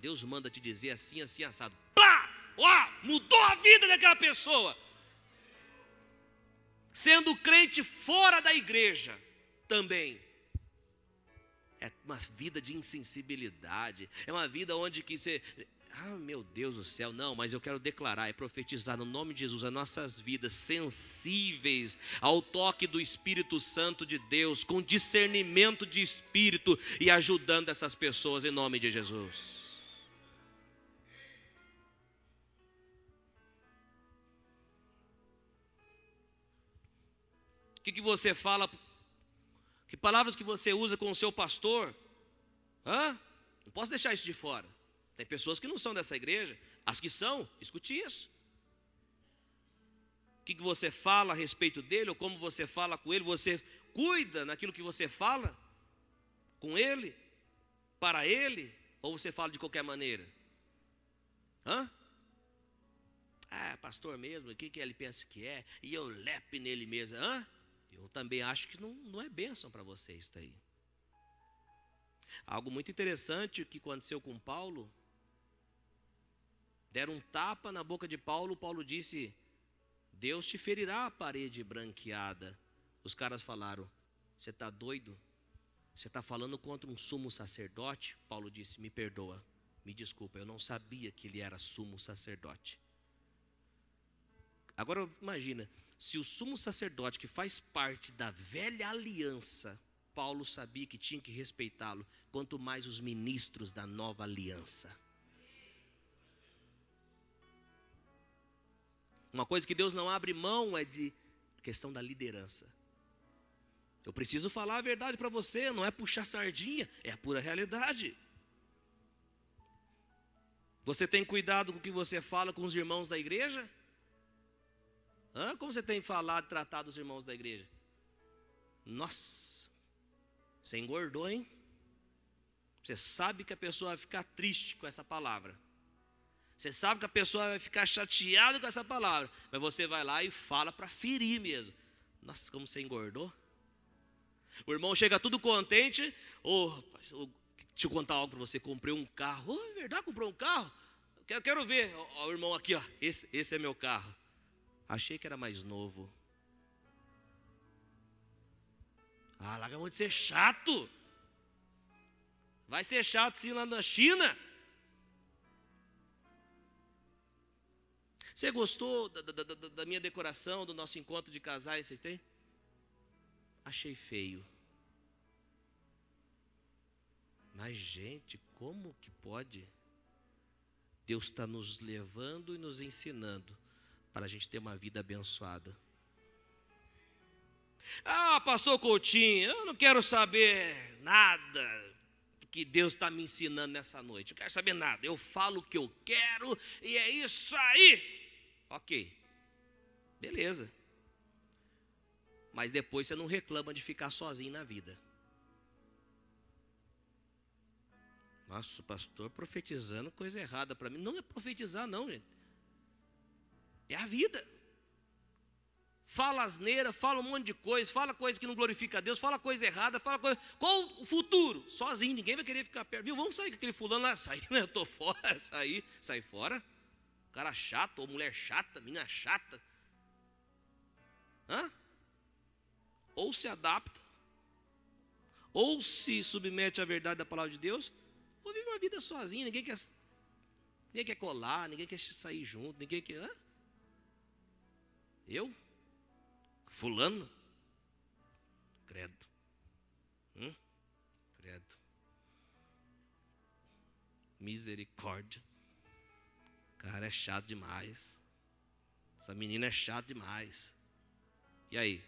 Deus manda te dizer assim, assim, assado, mudou a vida daquela pessoa, sendo crente fora da igreja, também, é uma vida de insensibilidade, é uma vida onde que você... meu Deus do céu, não, mas eu quero declarar e profetizar no nome de Jesus as nossas vidas sensíveis ao toque do Espírito Santo de Deus, com discernimento de espírito e ajudando essas pessoas em nome de Jesus. O que você fala, que palavras que você usa com o seu pastor? Não posso deixar isso de fora. Tem pessoas que não são dessa igreja, as que são, escute isso. O que você fala a respeito dele, ou como você fala com ele, você cuida naquilo que você fala com ele, para ele, ou você fala de qualquer maneira? Pastor mesmo, o que ele pensa que é, e eu lepe nele mesmo, Eu também acho que não é bênção para você isso daí. Algo muito interessante que aconteceu com Paulo, deram um tapa na boca de Paulo, Paulo disse, Deus te ferirá a parede branqueada. Os caras falaram, você está doido? Você está falando contra um sumo sacerdote? Paulo disse, me perdoa, me desculpa, eu não sabia que ele era sumo sacerdote. Agora imagina, se o sumo sacerdote que faz parte da velha aliança, Paulo sabia que tinha que respeitá-lo, quanto mais os ministros da nova aliança. Uma coisa que Deus não abre mão é de questão da liderança. Eu preciso falar a verdade para você, não é puxar sardinha, é a pura realidade. Você tem cuidado com o que você fala com os irmãos da igreja? Como você tem falado, tratado os irmãos da igreja? Nossa, você engordou, hein? Você sabe que a pessoa vai ficar triste com essa palavra. Você sabe que a pessoa vai ficar chateada com essa palavra. Mas você vai lá e fala para ferir mesmo. Nossa, como você engordou. O irmão chega tudo contente. Deixa eu contar algo para você. Comprei um carro. É verdade, comprou um carro? Quero ver. O irmão aqui, ó. Esse é meu carro. Achei que era mais novo. Larga a mão de ser chato. Vai ser chato sim lá na China. Você gostou da minha decoração, do nosso encontro de casais? Você tem? Achei feio. Mas, gente, como que pode? Deus está nos levando e nos ensinando para a gente ter uma vida abençoada. Pastor Coutinho, eu não quero saber nada que Deus está me ensinando nessa noite. Eu não quero saber nada. Eu falo o que eu quero e é isso aí. Ok. Beleza. Mas depois você não reclama de ficar sozinho na vida. Nossa, pastor profetizando coisa errada para mim. Não é profetizar não, gente. É a vida. Fala asneira, fala um monte de coisa, fala coisa que não glorifica a Deus, fala coisa errada, fala coisa... Qual o futuro? Sozinho, ninguém vai querer ficar perto. Viu? Vamos sair com aquele fulano lá, sair, né? Eu tô fora, sai fora. Cara chato, ou mulher chata, menina chata. Ou se adapta, ou se submete à verdade da palavra de Deus, ou vive uma vida sozinho, ninguém quer colar, ninguém quer sair junto, ninguém quer... Eu? Fulano? Credo. Credo. Misericórdia. Cara, é chato demais. Essa menina é chata demais. E aí?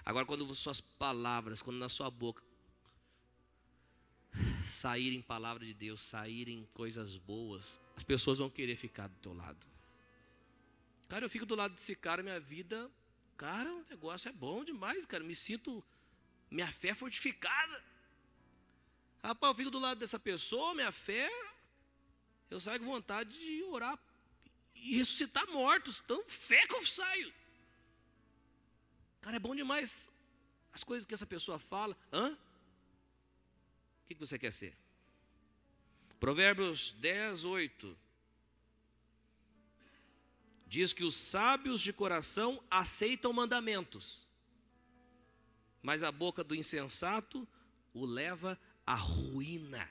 Agora, quando suas palavras, quando na sua boca saírem palavra de Deus, saírem coisas boas, as pessoas vão querer ficar do teu lado. Cara, eu fico do lado desse cara, minha vida, cara, o negócio é bom demais, cara, me sinto, minha fé é fortificada. Rapaz, eu fico do lado dessa pessoa, minha fé, eu saio com vontade de orar e ressuscitar mortos, tão fé que eu saio. Cara, é bom demais as coisas que essa pessoa fala. O que você quer ser? Provérbios 10, 8. Diz que os sábios de coração aceitam mandamentos, mas a boca do insensato o leva à ruína.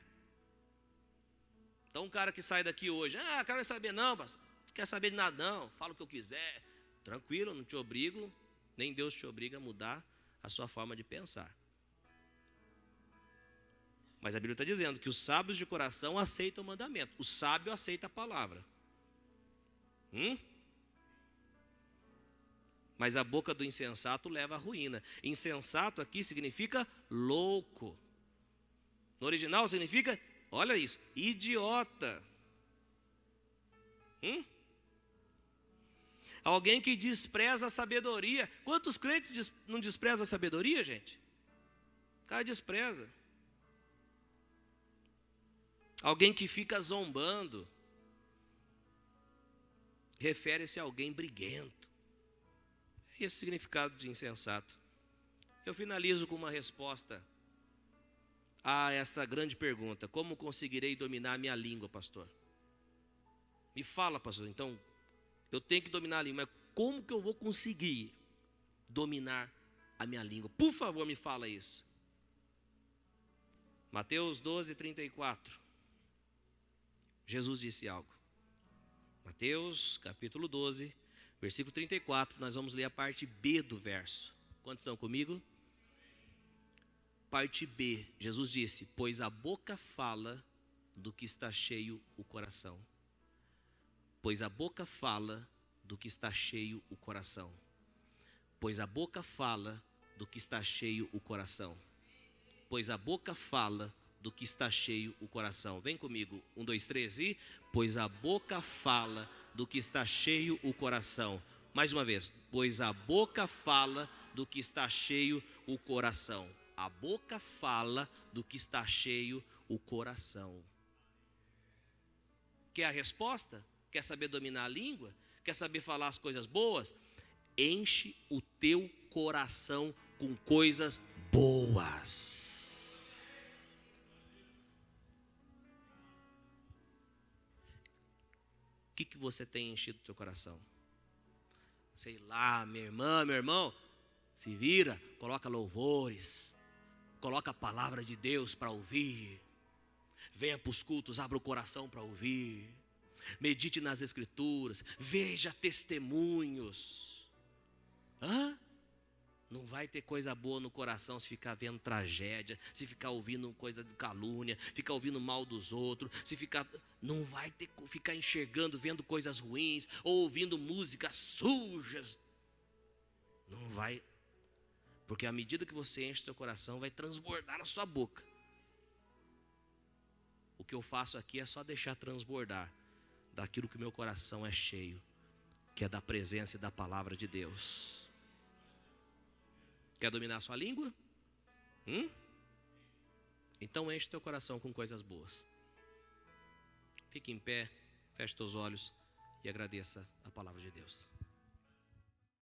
Então um cara que sai daqui hoje, quero saber não, não quer saber de nada não, fala o que eu quiser. Tranquilo, não te obrigo, nem Deus te obriga a mudar a sua forma de pensar. Mas a Bíblia está dizendo que os sábios de coração aceitam o mandamento. O sábio aceita a palavra. Mas a boca do insensato leva à ruína. Insensato aqui significa louco. No original significa, olha isso, idiota. Alguém que despreza a sabedoria. Quantos crentes não desprezam a sabedoria, gente? O cara despreza. Alguém que fica zombando. Refere-se a alguém briguento. Esse é o significado de insensato. Eu finalizo com uma resposta a esta grande pergunta: como conseguirei dominar a minha língua, pastor? Me fala, pastor. Então, eu tenho que dominar a língua, mas como que eu vou conseguir dominar a minha língua? Por favor, me fala isso. Mateus 12, 34. Jesus disse algo. Mateus, capítulo 12, versículo 34, nós vamos ler a parte B do verso. Quantos estão comigo? Parte B, Jesus disse: pois a boca fala do que está cheio o coração. Pois a boca fala do que está cheio o coração. Pois a boca fala do que está cheio o coração. Pois a boca fala do que está cheio o coração. Vem comigo, 1, 2, 3 e... pois a boca fala do que está cheio o coração. Mais uma vez, pois a boca fala do que está cheio o coração. A boca fala do que está cheio o coração. Quer a resposta? Quer saber dominar a língua? Quer saber falar as coisas boas? Enche o teu coração com coisas boas. O que você tem enchido o teu coração? Sei lá, minha irmã, meu irmão, se vira, coloca louvores, coloca a palavra de Deus para ouvir. Venha para os cultos, abra o coração para ouvir. Medite nas escrituras, veja testemunhos. Não vai ter coisa boa no coração se ficar vendo tragédia, se ficar ouvindo coisa de calúnia, ficar ouvindo mal dos outros, não vai ter, ficar enxergando, vendo coisas ruins, ou ouvindo músicas sujas. Não vai, porque à medida que você enche o seu coração, vai transbordar na sua boca. O que eu faço aqui é só deixar transbordar daquilo que o meu coração é cheio, que é da presença e da palavra de Deus. Quer dominar a sua língua? Então enche teu coração com coisas boas. Fique em pé, feche teus olhos e agradeça a palavra de Deus.